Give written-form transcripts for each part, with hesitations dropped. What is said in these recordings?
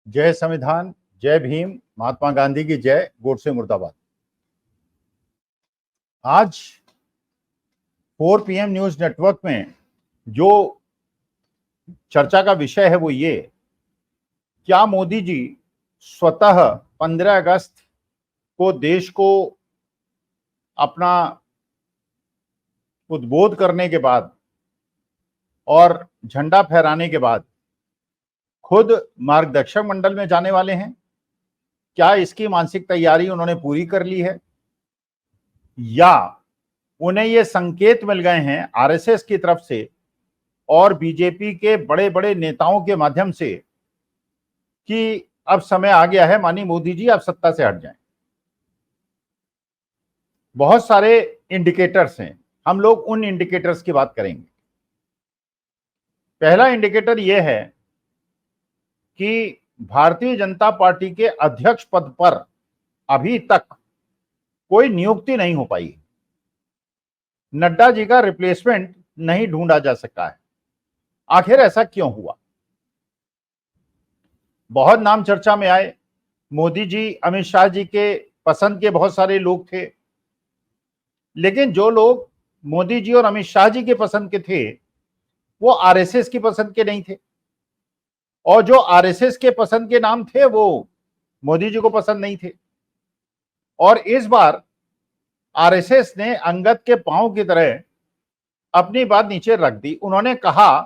जय संविधान, जय भीम, महात्मा गांधी की जय, गोडसे मुर्दाबाद। आज 4 PM न्यूज नेटवर्क में जो चर्चा का विषय है वो ये, क्या मोदी जी स्वतः 15 अगस्त को देश को अपना उद्बोध करने के बाद और झंडा फहराने के बाद खुद मार्गदर्शक मंडल में जाने वाले हैं? क्या इसकी मानसिक तैयारी उन्होंने पूरी कर ली है, या उन्हें ये संकेत मिल गए हैं आरएसएस की तरफ से और बीजेपी के बड़े बड़े नेताओं के माध्यम से कि अब समय आ गया है, माननीय मोदी जी आप सत्ता से हट जाएं? बहुत सारे इंडिकेटर्स हैं, हम लोग उन इंडिकेटर्स की बात करेंगे। पहला इंडिकेटर यह है कि भारतीय जनता पार्टी के अध्यक्ष पद पर अभी तक कोई नियुक्ति नहीं हो पाई। नड्डा जी का रिप्लेसमेंट नहीं ढूंढा जा सका है। आखिर ऐसा क्यों हुआ? बहुत नाम चर्चा में आए। मोदी जी, अमित शाह जी के पसंद के बहुत सारे लोग थे, लेकिन जो लोग मोदी जी और अमित शाह जी के पसंद के थे वो आरएसएस की पसंद के नहीं थे, और जो आरएसएस के पसंद के नाम थे वो मोदी जी को पसंद नहीं थे। और इस बार आरएसएस ने अंगद के पांव की तरह अपनी बात नीचे रख दी। उन्होंने कहा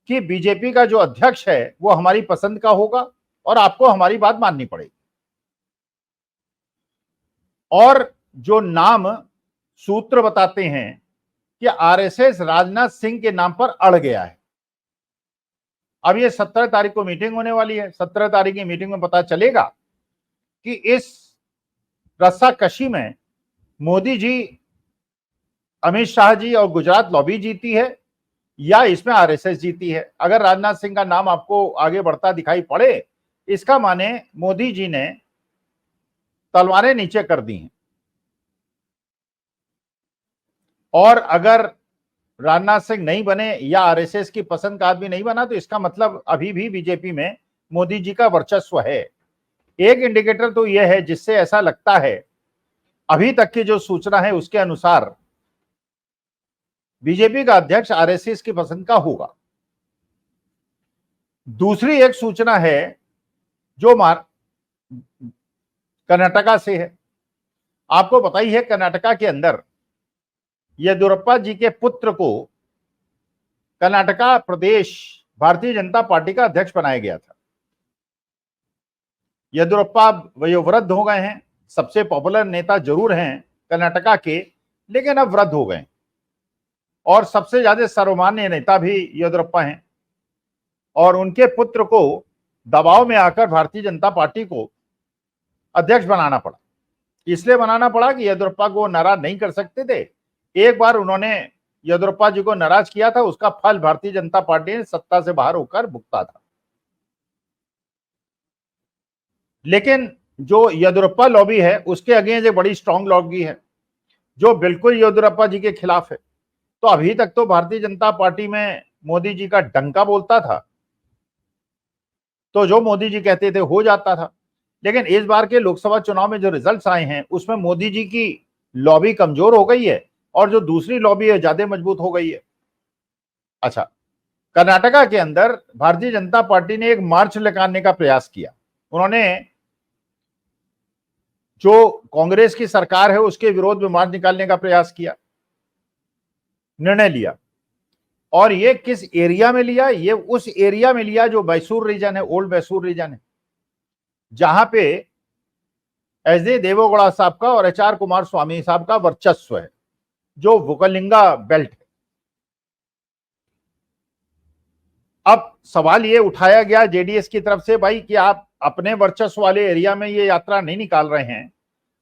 कि बीजेपी का जो अध्यक्ष है वो हमारी पसंद का होगा और आपको हमारी बात माननी पड़ेगी। और जो नाम सूत्र बताते हैं कि आरएसएस राजनाथ सिंह के नाम पर अड़ गया है। अब ये 17 तारीख को मीटिंग होने वाली है। 17 तारीख की मीटिंग में पता चलेगा कि इस रस्साकशी में मोदी जी, अमित शाह जी और गुजरात लॉबी जीती है या इसमें आरएसएस जीती है। अगर राजनाथ सिंह का नाम आपको आगे बढ़ता दिखाई पड़े, इसका माने मोदी जी ने तलवारें नीचे कर दी हैं। और अगर राजनाथ सिंह नहीं बने या आरएसएस की पसंद का आदमी नहीं बना, तो इसका मतलब अभी भी बीजेपी में मोदी जी का वर्चस्व है। एक इंडिकेटर तो यह है जिससे ऐसा लगता है, अभी तक की जो सूचना है उसके अनुसार बीजेपी का अध्यक्ष आरएसएस की पसंद का होगा। दूसरी एक सूचना है जो कर्नाटका से है। आपको पता ही है, कर्नाटका के अंदर येदियुरप्पा जी के पुत्र को कर्नाटका प्रदेश भारतीय जनता पार्टी का अध्यक्ष बनाया गया था। येदियुरप्पा वयोवृद्ध हो गए हैं, सबसे पॉपुलर नेता जरूर हैं कर्नाटका के, लेकिन अब वृद्ध हो गए और सबसे ज्यादा सर्वमान्य नेता भी येदियुरप्पा हैं। और उनके पुत्र को दबाव में आकर भारतीय जनता पार्टी को अध्यक्ष बनाना पड़ा। इसलिए बनाना पड़ा कि येदियुरप्पा को नाराज नहीं कर सकते थे। एक बार उन्होंने येदियुरप्पा जी को नाराज किया था, उसका फल भारतीय जनता पार्टी ने सत्ता से बाहर होकर भुगता था। लेकिन जो येदियुरप्पा लॉबी है उसके अगेंस्ट एक बड़ी स्ट्रांग लॉबी है जो बिल्कुल येदियुरप्पा जी के खिलाफ है। तो अभी तक तो भारतीय जनता पार्टी में मोदी जी का डंका बोलता था, तो जो मोदी जी कहते थे हो जाता था। लेकिन इस बार के लोकसभा चुनाव में जो रिजल्ट्स आए हैं उसमें मोदी जी की लॉबी कमजोर हो गई है और जो दूसरी लॉबी है ज्यादा मजबूत हो गई है। अच्छा, कर्नाटका के अंदर भारतीय जनता पार्टी ने एक मार्च निकालने का प्रयास किया। उन्होंने जो कांग्रेस की सरकार है उसके विरोध में मार्च निकालने का प्रयास किया, निर्णय लिया। और ये किस एरिया में लिया? ये उस एरिया में लिया जो मैसूर रीजन है, ओल्ड मैसूर रीजन है, जहां पे एस.डी. देवेगौड़ा साहब का और एच.आर. कुमार स्वामी साहब का वर्चस्व है, जो वोकलिंगा बेल्ट है। अब सवाल ये उठाया गया जेडीएस की तरफ से, भाई कि आप अपने वर्चस्व वाले एरिया में ये यात्रा नहीं निकाल रहे हैं,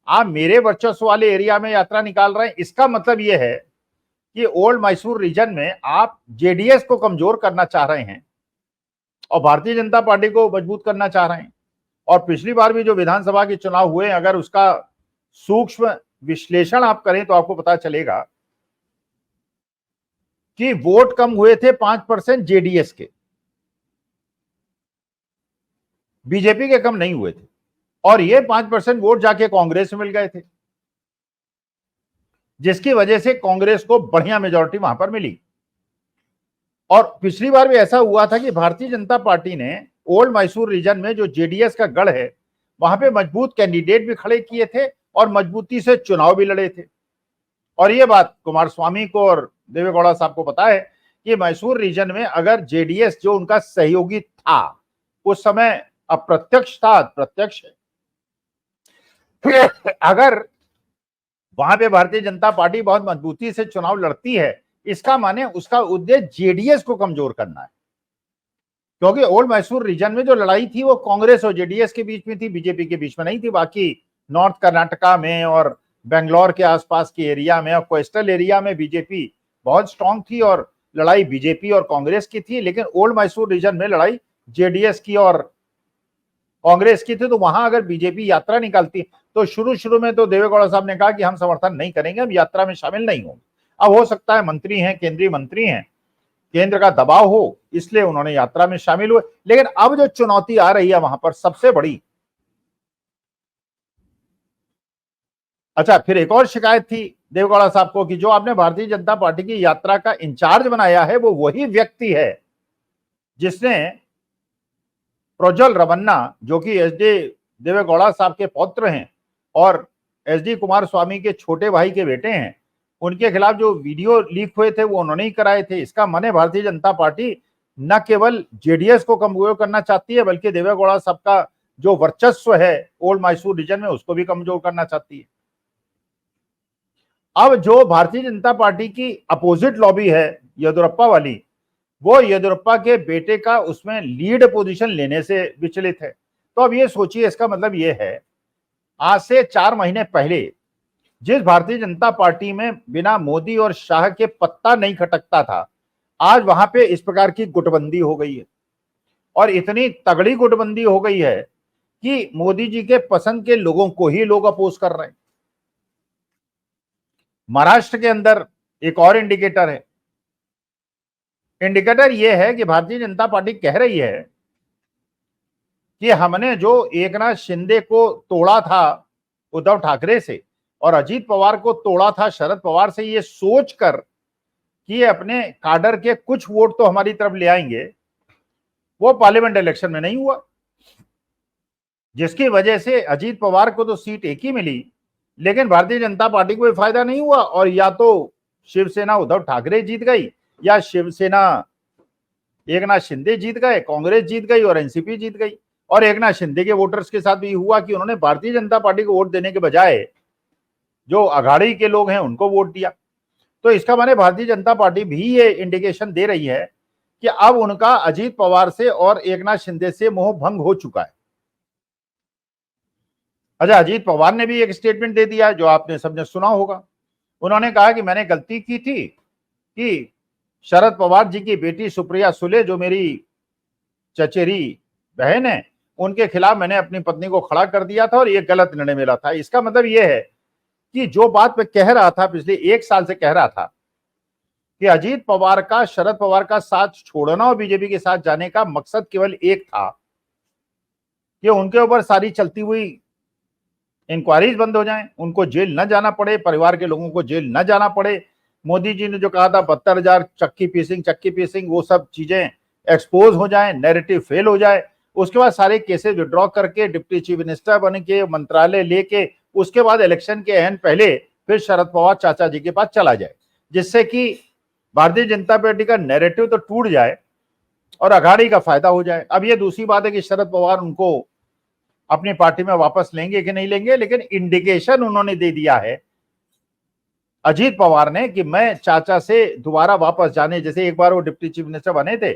आप मेरे वर्चस्व वाले एरिया में यात्रा निकाल रहे हैं। इसका मतलब ये है कि ओल्ड मैसूर रीजन में आप जेडीएस को कमजोर करना चाह रहे हैं और भारतीय जनता पार्टी को मजबूत करना चाह रहे हैं। और पिछली बार भी जो विधानसभा के चुनाव हुए, अगर उसका सूक्ष्म विश्लेषण आप करें तो आपको पता चलेगा कि वोट कम हुए थे 5% जेडीएस के। बीजेपी के कम नहीं हुए थे, और ये 5% वोट जाके कांग्रेस में मिल गए थे, जिसकी वजह से कांग्रेस को बढ़िया मेजॉरिटी वहां पर मिली। और पिछली बार भी ऐसा हुआ था कि भारतीय जनता पार्टी ने ओल्ड मैसूर रीजन में जो जेडीएस का गढ़ है, वहां पे मजबूत कैंडिडेट भी खड़े किए थे और मजबूती से चुनाव भी लड़े थे। और ये बात कुमारस्वामी को और देवेगौड़ा साहब को पता है कि मैसूर रीजन में अगर जेडीएस जो उनका सहयोगी था उस समय, अप्रत्यक्ष था, प्रत्यक्ष अगर वहां पे भारतीय जनता पार्टी बहुत मजबूती से चुनाव लड़ती है, इसका माने उसका उद्देश्य जेडीएस को कमजोर करना है। क्योंकि ओल्ड मैसूर रीजन में जो लड़ाई थी वो कांग्रेस और जेडीएस के बीच में थी, बीजेपी के बीच में नहीं थी। बाकी नॉर्थ कर्नाटका में और बेंगलोर के आसपास के एरिया में और कोस्टल एरिया में बीजेपी बहुत स्ट्रांग थी और लड़ाई बीजेपी और कांग्रेस की थी। लेकिन ओल्ड मैसूर रीजन में लड़ाई जेडीएस की और कांग्रेस की थी। तो वहां अगर बीजेपी यात्रा निकालती तो शुरू में तो देवेगौड़ा साहब ने कहा कि हम समर्थन नहीं करेंगे, हम यात्रा में शामिल नहीं होंगे। अब हो सकता है मंत्री हैं, केंद्रीय मंत्री हैं, केंद्र का दबाव हो, इसलिए उन्होंने यात्रा में शामिल हुए। लेकिन अब जो चुनौती आ रही है वहां पर सबसे बड़ी, अच्छा फिर एक और शिकायत थी देवेगौड़ा साहब को कि जो आपने भारतीय जनता पार्टी की यात्रा का इंचार्ज बनाया है वो वही व्यक्ति है जिसने प्रोज्वल रमन्ना, जो कि एसडी देवेगौड़ा साहब के पौत्र हैं और एसडी कुमारस्वामी के छोटे भाई के बेटे हैं, उनके खिलाफ जो वीडियो लीक हुए थे वो उन्होंने ही कराए थे। इसका माने भारतीय जनता पार्टी न केवल जेडीएस को कमजोर करना चाहती है बल्कि देवेगौड़ा साहब का जो वर्चस्व है ओल्ड मैसूर रीजन में उसको भी कमजोर करना चाहती है। अब जो भारतीय जनता पार्टी की अपोजिट लॉबी है येदियुरप्पा वाली, वो येदियुरप्पा के बेटे का उसमें लीड पोजीशन लेने से विचलित है। तो अब ये सोचिए, इसका मतलब ये है आज से 4 महीने पहले जिस भारतीय जनता पार्टी में बिना मोदी और शाह के पत्ता नहीं खटकता था, आज वहां पे इस प्रकार की गुटबंदी हो गई है। और इतनी तगड़ी गुटबंदी हो गई है कि मोदी जी के पसंद के लोगों को ही लोग अपोज कर रहे हैं। महाराष्ट्र के अंदर एक और इंडिकेटर है। इंडिकेटर यह है कि भारतीय जनता पार्टी कह रही है कि हमने जो एकनाथ शिंदे को तोड़ा था उद्धव ठाकरे से और अजीत पवार को तोड़ा था शरद पवार से, ये सोचकर कि ये अपने काडर के कुछ वोट तो हमारी तरफ ले आएंगे, वो पार्लियामेंट इलेक्शन में नहीं हुआ, जिसकी वजह से अजीत पवार को तो सीट एक ही मिली लेकिन भारतीय जनता पार्टी को फायदा नहीं हुआ। और या तो शिवसेना उद्धव ठाकरे जीत गई या शिवसेना एकनाथ शिंदे जीत गए, कांग्रेस जीत गई और एनसीपी जीत गई। और एकनाथ शिंदे के वोटर्स के साथ भी हुआ कि उन्होंने भारतीय जनता पार्टी को वोट देने के बजाय जो अघाड़ी के लोग हैं उनको वोट दिया। तो इसका माने भारतीय जनता पार्टी भी ये इंडिकेशन दे रही है कि अब उनका अजीत पवार से और एकनाथ शिंदे से मोह भंग हो चुका है। अच्छा, अजीत पवार ने भी एक स्टेटमेंट दे दिया जो आपने सबने सुना होगा। उन्होंने कहा कि मैंने गलती की थी कि शरद पवार जी की बेटी सुप्रिया सुले जो मेरी चचेरी बहन है उनके खिलाफ मैंने अपनी पत्नी को खड़ा कर दिया था और ये गलत निर्णय मेरा था। इसका मतलब ये है कि जो बात मैं कह रहा था पिछले 1 साल से कह रहा था कि अजीत पवार का शरद पवार का साथ छोड़ना और बीजेपी के साथ जाने का मकसद केवल एक था कि उनके ऊपर सारी चलती हुई इंक्वायरीज बंद हो जाएं, उनको जेल न जाना पड़े, परिवार के लोगों को जेल न जाना पड़े। मोदी जी ने जो कहा था 72,000 चक्की पीसिंग वो सब चीजें एक्सपोज हो जाएं, नैरेटिव फेल हो जाए, उसके बाद सारे केसेस विड्रॉ करके डिप्टी चीफ मिनिस्टर बन के मंत्रालय लेके उसके बाद इलेक्शन के एहन पहले फिर शरद पवार चाचा जी के पास चला जाए, जिससे कि भारतीय जनता पार्टी का नैरेटिव तो टूट जाए और अघाड़ी का फायदा हो जाए। अब ये दूसरी बात है कि शरद पवार उनको अपनी पार्टी में वापस लेंगे कि नहीं लेंगे, लेकिन इंडिकेशन उन्होंने दे दिया है अजीत पवार ने कि मैं चाचा से दोबारा वापस जाने, जैसे एक बार वो डिप्टी चीफ मिनिस्टर बने थे,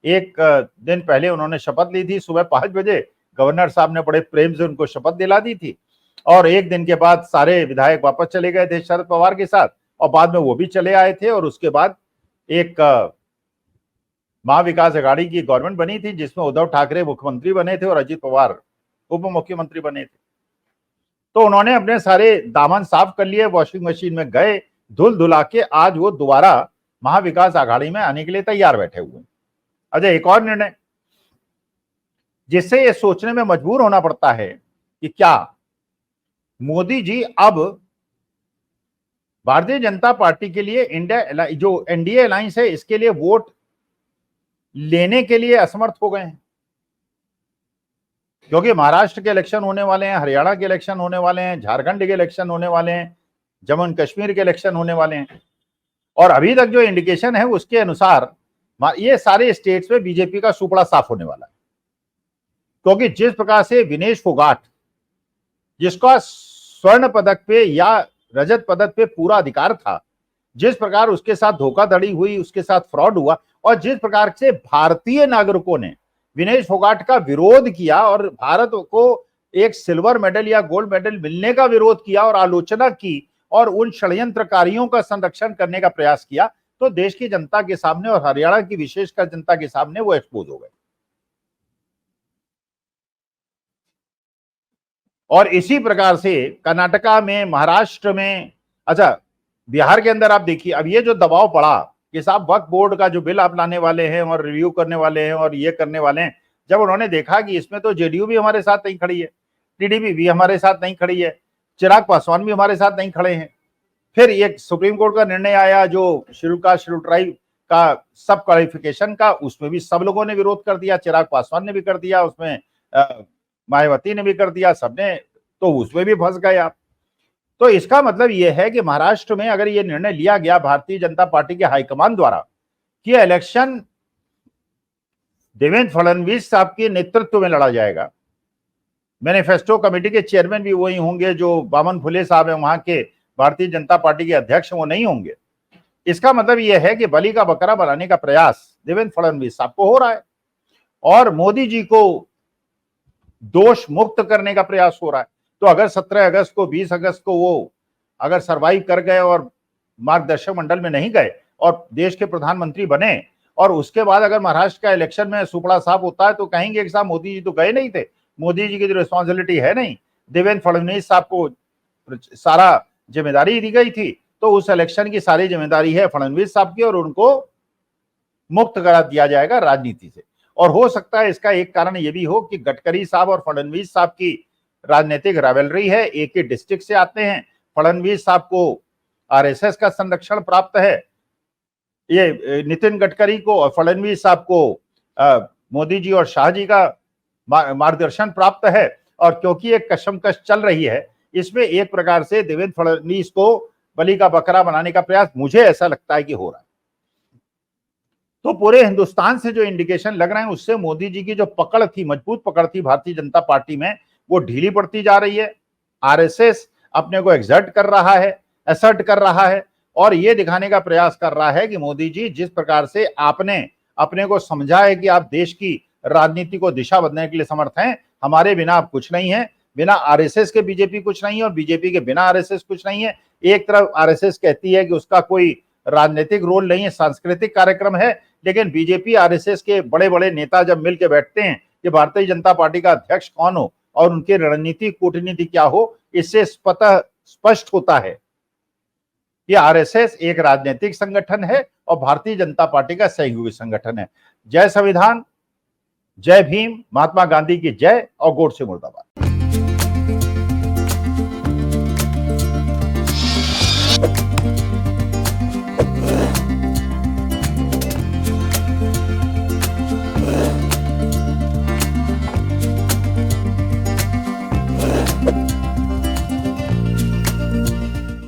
एक दिन पहले उन्होंने शपथ ली थी सुबह 5 बजे, गवर्नर साहब ने बड़े प्रेम से उनको शपथ दिला दी थी और एक दिन के बाद सारे विधायक वापस चले गए थे शरद पवार के साथ और बाद में वो भी चले आए थे और उसके बाद एक महाविकास अघाड़ी की गवर्नमेंट बनी थी जिसमें उद्धव ठाकरे मुख्यमंत्री बने थे और अजीत पवार उप मुख्यमंत्री बने थे। तो उन्होंने अपने सारे दामन साफ कर लिए, वॉशिंग मशीन में गए, धुल धुला के आज वो दोबारा महाविकास आघाड़ी में आने के लिए तैयार बैठे हुए। अच्छा, एक और निर्णय, जिससे ये सोचने में मजबूर होना पड़ता है कि क्या मोदी जी अब भारतीय जनता पार्टी के लिए इंडिया जो एनडीए अलायंस है इसके लिए वोट लेने के लिए असमर्थ हो गए हैं, क्योंकि महाराष्ट्र के इलेक्शन होने वाले हैं, हरियाणा के इलेक्शन होने वाले हैं, झारखंड के इलेक्शन होने वाले हैं, जम्मू एंड कश्मीर के इलेक्शन होने वाले हैं। और अभी तक जो इंडिकेशन है उसके अनुसार ये सारे स्टेट्स में बीजेपी का सुपड़ा साफ होने वाला है, क्योंकि जिस प्रकार से विनेश फोगाट, जिसका स्वर्ण पदक पे या रजत पदक पे पूरा अधिकार था, जिस प्रकार उसके साथ धोखाधड़ी हुई, उसके साथ फ्रॉड हुआ, और जिस प्रकार से भारतीय नागरिकों ने विनेश फोगाट का विरोध किया और भारत को एक सिल्वर मेडल या गोल्ड मेडल मिलने का विरोध किया और आलोचना की और उन षड्यंत्रकारियों का संरक्षण करने का प्रयास किया, तो देश की जनता के सामने और हरियाणा की विशेषकर जनता के सामने वो एक्सपोज हो गए। और इसी प्रकार से कर्नाटका में, महाराष्ट्र में, अच्छा बिहार के अंदर आप देखिए, अब ये जो दबाव पड़ा कि साहब वक्फ बोर्ड का जो बिल आप लाने वाले हैं और रिव्यू करने वाले हैं और ये करने वाले हैं, जब उन्होंने देखा कि इसमें तो जेडीयू भी हमारे साथ नहीं खड़ी है, टीडीपी भी हमारे साथ नहीं खड़ी है, चिराग पासवान भी हमारे साथ नहीं खड़े हैं, फिर एक सुप्रीम कोर्ट का निर्णय आया जो शेड्यूल कास्ट शेड्यूल ट्राइब का सब क्वालिफिकेशन का, उसमें भी सब लोगों ने विरोध कर दिया, चिराग पासवान ने भी कर दिया, उसमें मायावती ने भी कर दिया, सबने, तो उसमें भी फंस गए आप। तो इसका मतलब यह है कि महाराष्ट्र में अगर यह निर्णय लिया गया भारतीय जनता पार्टी के हाईकमान द्वारा कि इलेक्शन देवेंद्र फडणवीस साहब के नेतृत्व में लड़ा जाएगा, मैनिफेस्टो कमेटी के चेयरमैन भी वही होंगे, जो बामन फुले साहब हैं वहां के भारतीय जनता पार्टी के अध्यक्ष, वो नहीं होंगे, इसका मतलब यह है कि बलि का बकरा बनाने का प्रयास देवेंद्र फडणवीस साहब को हो रहा है और मोदी जी को दोष मुक्त करने का प्रयास हो रहा है। तो अगर 17 अगस्त को, 20 अगस्त को वो अगर सरवाइव कर गए और मार्गदर्शक मंडल में नहीं गए और देश के प्रधानमंत्री बने, और उसके बाद अगर महाराष्ट्र का इलेक्शन में सुपड़ा साफ होता है तो कहेंगे कि साहब मोदी जी तो गए नहीं थे, मोदी जी की जो रिस्पॉन्सिबिलिटी है नहीं, देवेंद्र फडणवीस साहब को सारा जिम्मेदारी दी गई थी, तो उस इलेक्शन की सारी जिम्मेदारी है फडणवीस साहब की और उनको मुक्त करा दिया जाएगा राजनीति से। और हो सकता है इसका एक कारण यह भी हो कि गडकरी साहब और फडणवीस साहब की राजनीतिक राइवलरी है, एक ही डिस्ट्रिक्ट से आते हैं, फडणवीस साहब को आरएसएस का संरक्षण प्राप्त है, ये नितिन गडकरी को और फडणवीस साहब को मोदी जी और शाह जी का मार्गदर्शन प्राप्त है, और क्योंकि एक कशमकश चल रही है, इसमें एक प्रकार से देवेंद्र फडणवीस को बलि का बकरा बनाने का प्रयास मुझे ऐसा लगता है कि हो रहा है। तो पूरे हिंदुस्तान से जो इंडिकेशन लग रहे हैं उससे मोदी जी की जो पकड़ थी, मजबूत पकड़ थी भारतीय जनता पार्टी में, वो ढीली पड़ती जा रही है। आरएसएस अपने को एक्सर्ट कर रहा है, असर्ट कर रहा है और ये दिखाने का प्रयास कर रहा है कि मोदी जी जिस प्रकार से आपने अपने को समझा है कि आप देश की राजनीति को दिशा बदलने के लिए समर्थ हैं, हमारे बिना आप कुछ नहीं है, बिना आरएसएस के बीजेपी कुछ नहीं है और बीजेपी के बिना आरएसएस कुछ नहीं है। एक तरफ आरएसएस कहती है कि उसका कोई राजनीतिक रोल नहीं है, सांस्कृतिक कार्यक्रम है, लेकिन बीजेपी आरएसएस के बड़े बड़े नेता जब मिलकर बैठते हैं कि भारतीय जनता पार्टी का अध्यक्ष कौन हो और उनकी रणनीति कूटनीति क्या हो, इससे स्पष्ट होता है कि आरएसएस एक राजनीतिक संगठन है और भारतीय जनता पार्टी का सहयोगी संगठन है। जय संविधान, जय भीम, महात्मा गांधी की जय और गोडसे मुर्दाबाद।